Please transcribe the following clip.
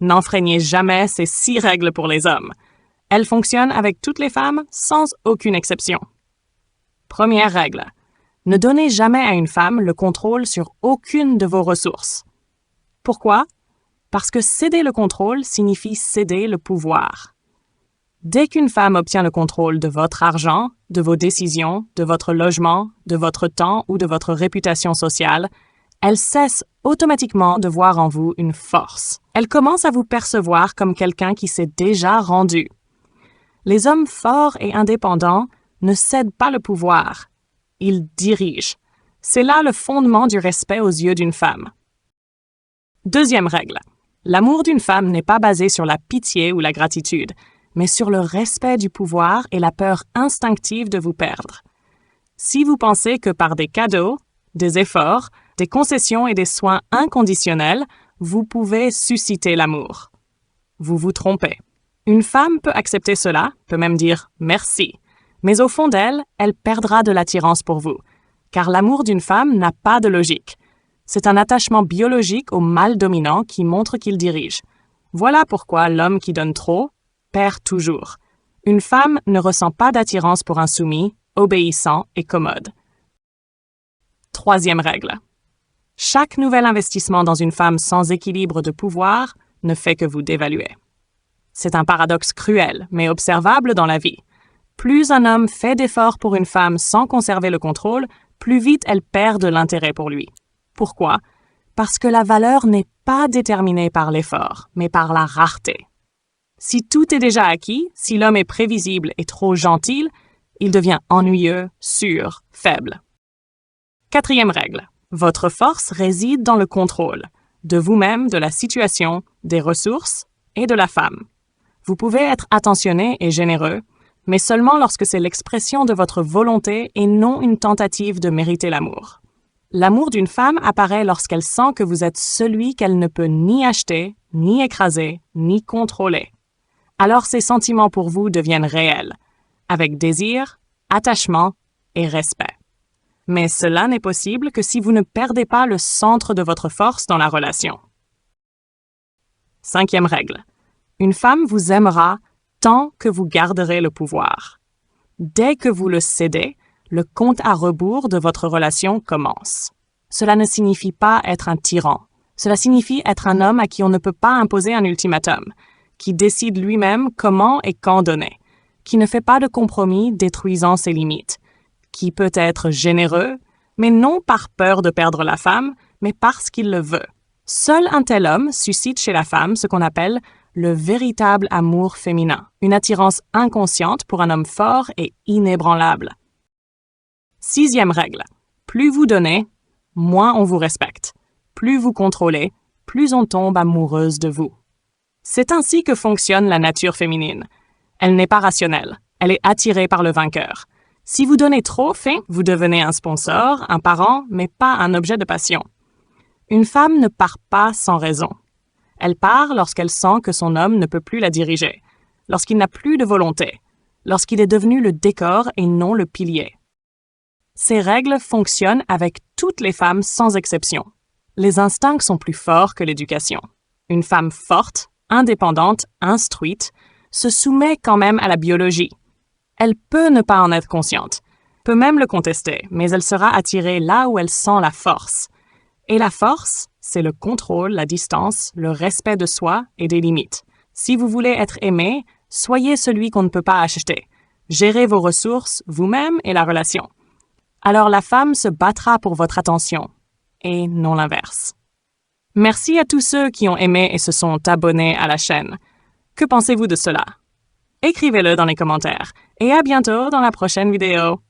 N'enfreignez jamais ces 6 règles pour les hommes. Elles fonctionnent avec toutes les femmes sans aucune exception. Première règle. Ne donnez jamais à une femme le contrôle sur aucune de vos ressources. Pourquoi? Parce que céder le contrôle signifie céder le pouvoir. Dès qu'une femme obtient le contrôle de votre argent, de vos décisions, de votre logement, de votre temps ou de votre réputation sociale, elle cesse automatiquement de voir en vous une force. Elle commence à vous percevoir comme quelqu'un qui s'est déjà rendu. Les hommes forts et indépendants ne cèdent pas le pouvoir. Ils dirigent. C'est là le fondement du respect aux yeux d'une femme. Deuxième règle. L'amour d'une femme n'est pas basé sur la pitié ou la gratitude, mais sur le respect du pouvoir et la peur instinctive de vous perdre. Si vous pensez que par des cadeaux, des efforts, des concessions et des soins inconditionnels, vous pouvez susciter l'amour, vous vous trompez. Une femme peut accepter cela, peut même dire « merci », mais au fond d'elle, elle perdra de l'attirance pour vous, car l'amour d'une femme n'a pas de logique. C'est un attachement biologique au mâle dominant qui montre qu'il dirige. Voilà pourquoi l'homme qui donne trop perd toujours. Une femme ne ressent pas d'attirance pour un soumis, obéissant et commode. Troisième règle. Chaque nouvel investissement dans une femme sans équilibre de pouvoir ne fait que vous dévaluer. C'est un paradoxe cruel, mais observable dans la vie. Plus un homme fait d'efforts pour une femme sans conserver le contrôle, plus vite elle perd de l'intérêt pour lui. Pourquoi? Parce que la valeur n'est pas déterminée par l'effort, mais par la rareté. Si tout est déjà acquis, si l'homme est prévisible et trop gentil, il devient ennuyeux, sûr, faible. Quatrième règle. Votre force réside dans le contrôle, de vous-même, de la situation, des ressources et de la femme. Vous pouvez être attentionné et généreux, mais seulement lorsque c'est l'expression de votre volonté et non une tentative de mériter l'amour. L'amour d'une femme apparaît lorsqu'elle sent que vous êtes celui qu'elle ne peut ni acheter, ni écraser, ni contrôler. Alors ses sentiments pour vous deviennent réels, avec désir, attachement et respect. Mais cela n'est possible que si vous ne perdez pas le centre de votre force dans la relation. Cinquième règle. Une femme vous aimera tant que vous garderez le pouvoir. Dès que vous le cédez, le compte à rebours de votre relation commence. Cela ne signifie pas être un tyran. Cela signifie être un homme à qui on ne peut pas imposer un ultimatum, qui décide lui-même comment et quand donner, qui ne fait pas de compromis détruisant ses limites, qui peut être généreux, mais non par peur de perdre la femme, mais parce qu'il le veut. Seul un tel homme suscite chez la femme ce qu'on appelle le véritable amour féminin, une attirance inconsciente pour un homme fort et inébranlable. Sixième règle. Plus vous donnez, moins on vous respecte. Plus vous contrôlez, plus on tombe amoureuse de vous. C'est ainsi que fonctionne la nature féminine. Elle n'est pas rationnelle, elle est attirée par le vainqueur. Si vous donnez trop, vous devenez un sponsor, un parent, mais pas un objet de passion. Une femme ne part pas sans raison. Elle part lorsqu'elle sent que son homme ne peut plus la diriger, lorsqu'il n'a plus de volonté, lorsqu'il est devenu le décor et non le pilier. Ces règles fonctionnent avec toutes les femmes sans exception. Les instincts sont plus forts que l'éducation. Une femme forte, indépendante, instruite, se soumet quand même à la biologie. Elle peut ne pas en être consciente, peut même le contester, mais elle sera attirée là où elle sent la force. Et la force, c'est le contrôle, la distance, le respect de soi et des limites. Si vous voulez être aimé, soyez celui qu'on ne peut pas acheter. Gérez vos ressources, vous-même et la relation. Alors la femme se battra pour votre attention, et non l'inverse. Merci à tous ceux qui ont aimé et se sont abonnés à la chaîne. Que pensez-vous de cela? Écrivez-le dans les commentaires, et à bientôt dans la prochaine vidéo.